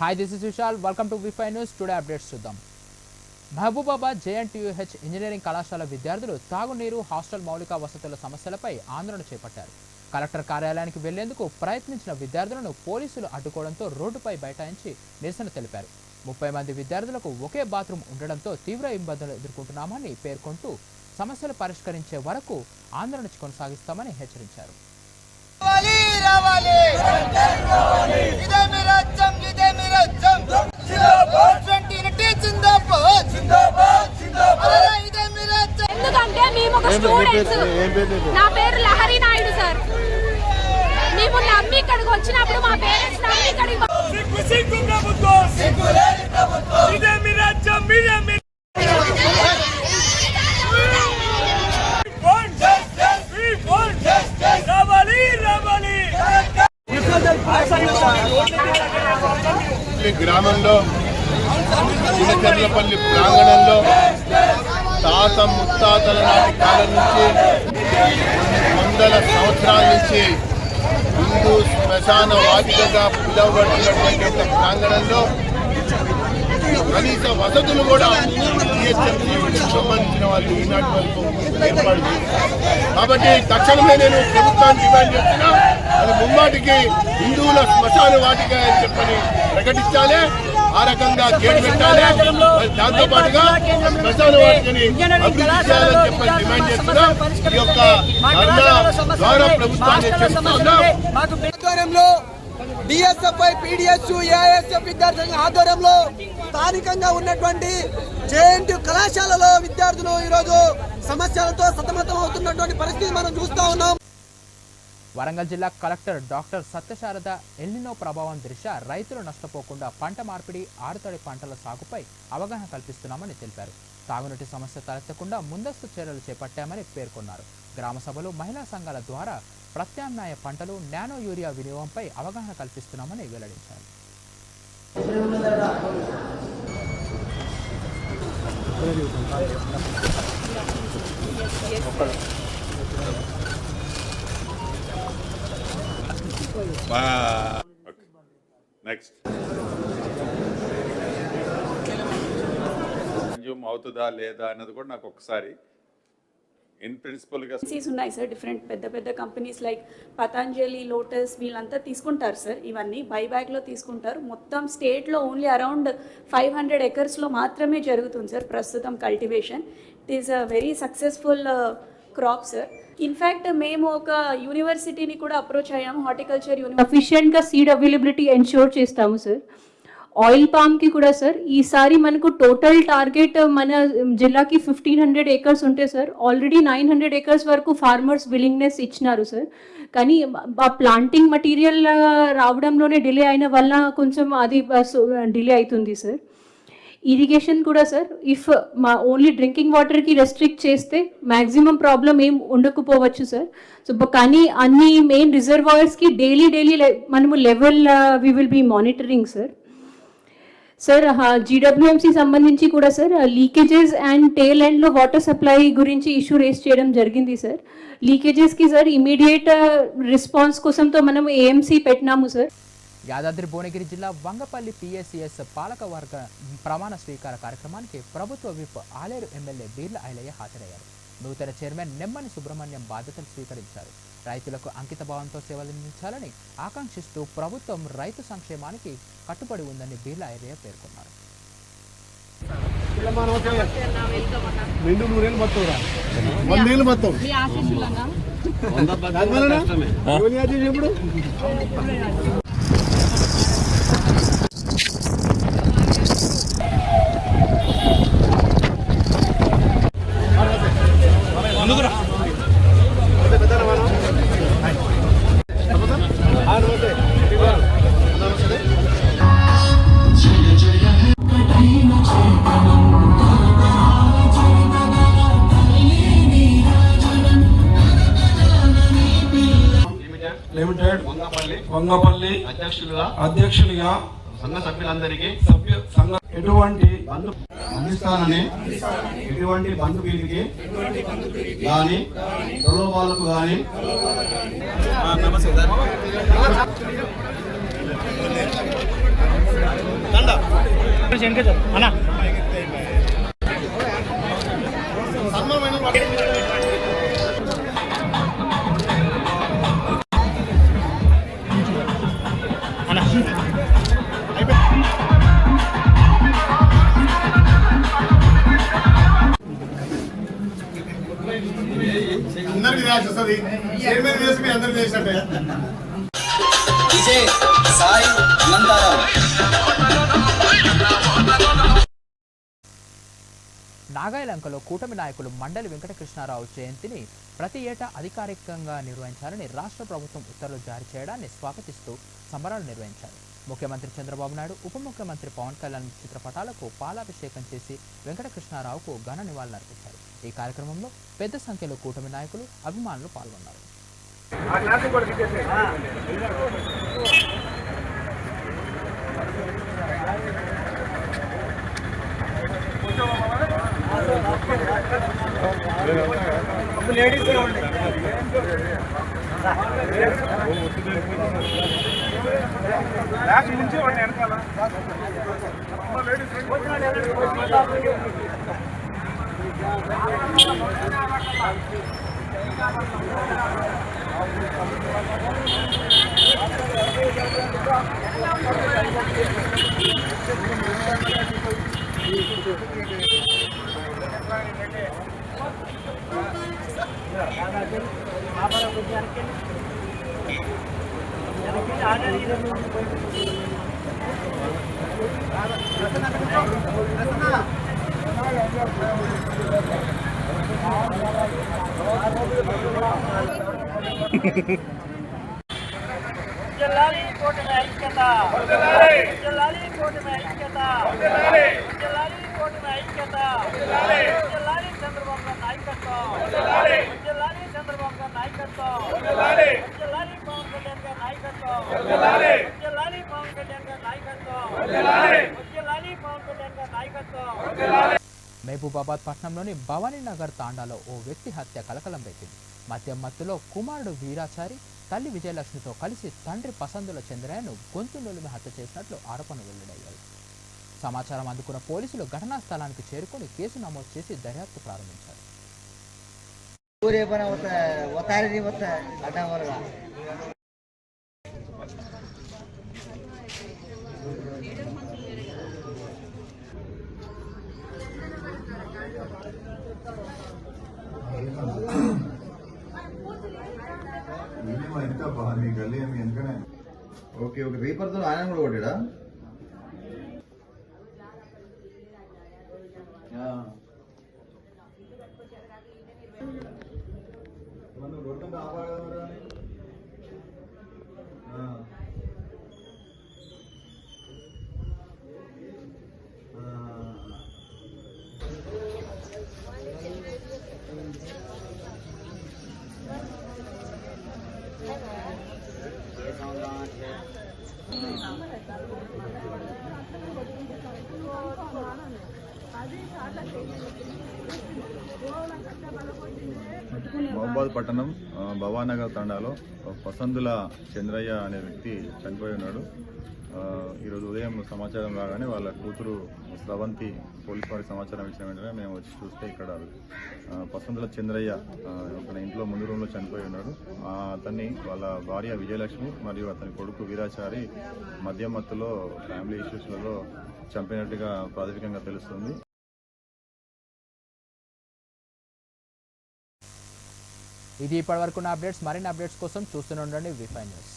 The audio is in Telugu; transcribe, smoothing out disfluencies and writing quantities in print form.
Hi, this is Vishal. Welcome to V5 News. Today updates చూద్దాం. మహబూబాబాద్ JNTUH ఇంజనీరింగ్ కళాశాల విద్యార్థులు తాగునీరు హాస్టల్ మౌలిక వసతుల సమస్యలపై ఆందోళన చేపట్టారు. కలెక్టర్ కార్యాలయానికి వెళ్లేందుకు ప్రయత్నించిన విద్యార్థులను పోలీసులు అడ్డుకోవడంతో రోడ్డుపై బైఠాయించి నిరసన తెలిపారు. 30 మంది విద్యార్థులకు ఒకే బాత్రూమ్ ఉండడంతో తీవ్ర ఇబ్బందులు ఎదుర్కొంటున్నామని పేర్కొంటూ సమస్యలు పరిష్కరించే వరకు ఆందోళన కొనసాగిస్తామని హెచ్చరించారు. ఎందుకంటే మేము ఒక స్టూడెంట్స్, నా పేరు లహరి నాయుడు సార్. మేము నమ్మి ఇక్కడికి వచ్చినప్పుడు మా పేరెంట్స్ నమ్మి ఇక్కడికి గ్రామంలో చిన్నచెర్లపల్లి ప్రాంగణంలో తాత ముత్తాతల నాటి కాలం నుంచి వందల సంవత్సరాల నుంచి హిందూ శ్మశాన వాటికగా పిలువబడుతున్నటువంటి ప్రాంగణంలో కనీస వసతులు కూడా సంబంధించిన వాళ్ళు ఈనాటి వరకు ఏర్పాటు చేశారు. కాబట్టి తక్షణమే నేను ప్రభుత్వాన్ని డిమాండ్ చేస్తున్నా, అది ముమ్మాటికి హిందువుల శ్మశాన వాటిక అని చెప్పని ప్రకటించాలి, ఆ రకంగా గేట్ పెట్టాలి. దాంతో పాటుగా శ్మశాన వాటికని అభివృద్ధి చేయాలని చెప్పని డిమాండ్ చేస్తున్నా. ఈ యొక్క ద్వారా ప్రభుత్వాన్ని చేస్తున్నా. డిఎస్ఎఫ్ఐ, పిడిఎస్, ఏఐఎస్ఎఫ్ విద్యార్థుల ఆధ్వర్యంలో స్థానికంగా ఉన్నటువంటి JNTU కళాశాలలో విద్యార్థులు ఈరోజు సమస్యలతో సతమతం అవుతున్నటువంటి పరిస్థితి మనం చూస్తూ ఉన్నాం. వరంగల్ జిల్లా కలెక్టర్ డాక్టర్ సత్యశారద ఎల్నినో ప్రభావం దృష్ట్యా రైతులు నష్టపోకుండా పంట మార్పిడి, ఆరుతడి పంటల సాగుపై అవగాహన కల్పిస్తున్నామని తెలిపారు. తాగునీటి సమస్య తలెత్తకుండా ముందస్తు చర్యలు చేపట్టామని పేర్కొన్నారు. గ్రామ సభలు, మహిళా సంఘాల ద్వారా ప్రత్యామ్నాయ పంటలు, నానో యూరియా వినియోగంపై అవగాహన కల్పిస్తున్నామని వెల్లడించారు. అవుతుందా లేదా అన్నది కూడా నాకు ఒకసారి ఇన్ ప్రిన్సిపల్గా ఉన్నాయి సార్. డిఫరెంట్ పెద్ద పెద్ద కంపెనీస్ లైక్ పతంజలి, లోటస్ వీళ్ళంతా తీసుకుంటారు సార్. ఇవన్నీ బైబ్యాక్లో తీసుకుంటారు. మొత్తం స్టేట్లో ఓన్లీ అరౌండ్ 500 acresలో మాత్రమే జరుగుతుంది సార్ ప్రస్తుతం cultivation. It is a very successful crop sir. In fact మేము ఒక యూనివర్సిటీని కూడా అప్రోచ్ అయ్యాము, హార్టికల్చర్ యూనివర్సిటీ. సఫిషియెంట్గా సీడ్ అవైలబిలిటీ ఎన్ష్యూర్ చేస్తాము సార్. ఆయిల్ పామ్కి కూడా సార్ ఈసారి మనకు టోటల్ టార్గెట్ మన జిల్లాకి 1500 acres ఉంటే సార్ ఆల్రెడీ 900 acres వరకు ఫార్మర్స్ విల్లింగ్నెస్ ఇచ్చినారు సార్. కానీ ఆ ప్లాంటింగ్ మటీరియల్ రావడంలోనే డిలే అయిన వల్ల కొంచెం అది డిలే అవుతుంది సార్. ఇరిగేషన్ కూడా సార్ ఇఫ్ మా ఓన్లీ డ్రింకింగ్ వాటర్కి రెస్ట్రిక్ట్ చేస్తే మ్యాక్సిమం ప్రాబ్లం ఏం ఉండకపోవచ్చు సార్. సో కానీ అన్ని మెయిన్ రిజర్వాయర్స్కి డైలీ మనము level we will be monitoring sir. Sir GWMC సంబంధించి కూడా సార్ లీకేజెస్ అండ్ టేల్ ఎండ్లో వాటర్ సప్లై గురించి ఇష్యూ రేస్ చేయడం జరిగింది సార్. లీకేజెస్కి సార్ ఇమీడియట్ రెస్పాన్స్ కోసంతో మనం AMC పెట్టినాము సార్. యాదాద్రి భువనగిరి జిల్లా వంగపల్లి PSCS పాలకవర్గ ప్రమాణ స్వీకార కార్యక్రమానికి ప్రభుత్వ విప్ ఆలేరు ఎమ్మెల్యే బీర్ల ఐలయ్య హాజరయ్యారు. నూతన చైర్మన్ నెమ్మని సుబ్రహ్మణ్యం బాధ్యతలు స్వీకరించారు. రైతులకు అంకిత భావంతో సేవలందించాలని ఆకాంక్షిస్తూ ప్రభుత్వం రైతు సంక్షేమానికి కట్టుబడి ఉందని బీర్ల ఐలయ్య పేర్కొన్నారు. లిమిటెడ్ వంగపల్లి అధ్యక్షులుగా సంఘ సభ్యులందరికీ ఎటువంటి అందిస్తానని ఎటువంటి బంధు వీరికి కానీ ప్రలోభాలకు కానీ నమస్తే అందరికి రాసి వస్తుంది చైర్మన్ చేసి మీ అందరికి చేసినట్టే విజయ్ సాయి అనంతారావు. నాగాయలంకలో కూటమి నాయకులు మండలి వెంకటకృష్ణారావు జయంతిని ప్రతి ఏటా అధికారికంగా నిర్వహించాలని రాష్ట్ర ప్రభుత్వం ఉత్తర్వులు జారీ చేయడాన్ని స్వాగతిస్తూ సంబరాలు నిర్వహించారు. ముఖ్యమంత్రి చంద్రబాబు నాయుడు, ఉప ముఖ్యమంత్రి పవన్ కళ్యాణ్ చిత్రపటాలకు పాలాభిషేకం చేసి వెంకటకృష్ణారావుకు ఘన నివాళులర్పించారు. ఈ కార్యక్రమంలో పెద్ద సంఖ్యలో కూటమి నాయకులు, అభిమానులు పాల్గొన్నారు. జలాలి కోటమి ఐక్యత, జలాలి కోటమి ఐక్యత, జలాలి కోటమి ఐక్యత, జలాలి చంద్రబాబు గారి నాయకత్వం, జలాలి చంద్రబాబు గారి నాయకత్వం, జలాలి పవన్ కళ్యాణ్ గారి నాయకత్వం, జలాలి పవన్ కళ్యాణ్ గారి నాయకత్వం, జలాలి పవన్ కళ్యాణ్ గారి నాయకత్వం. మహబూబాబాద్ పట్టణంలోని భవానీ నగర్ తాండాలో ఓ వ్యక్తి హత్య కలకలం పెట్టింది. మద్యం మత్తులో కుమారుడు వీరాచారి తల్లి విజయలక్ష్మితో కలిసి తండ్రి పసందుల చంద్రయ్యను గొంతు నులిమి హత్య చేసినట్లు ఆరోపణలు వెల్లడయ్యాయి. సమాచారం అందుకున్న పోలీసులు ఘటనా స్థలానికి చేరుకొని కేసు నమోదు చేసి దర్యాప్తు ప్రారంభించారు. ఓకే ఓకే రీపర్తో ఆయన కూడా కొట్టాడా? మహబూబాబాద్ పట్టణం భవానగర్ తండాలో పసందుల చంద్రయ్య అనే వ్యక్తి చనిపోయి ఉన్నాడు. ఈరోజు ఉదయం సమాచారం రాగానే వాళ్ళ కూతురు స్రవంతి పోలీస్ వారికి సమాచారం ఇచ్చిన వెంటనే మేము వచ్చి చూస్తే ఇక్కడ పసందుల చంద్రయ్య ఒక ఇంట్లో ముందు రూమ్లో చనిపోయి ఉన్నాడు. అతన్ని వాళ్ళ భార్య విజయలక్ష్మి మరియు అతని కొడుకు వీరాచారి మద్యం మత్తులో ఫ్యామిలీ ఇష్యూస్లలో చంపినట్టుగా ప్రాథమికంగా తెలుస్తుంది. ఇది ఇప్పటివరకున్న అప్డేట్స్. మరిన్ని అప్డేట్స్ కోసం చూస్తూనే ఉండండి వి5 న్యూస్.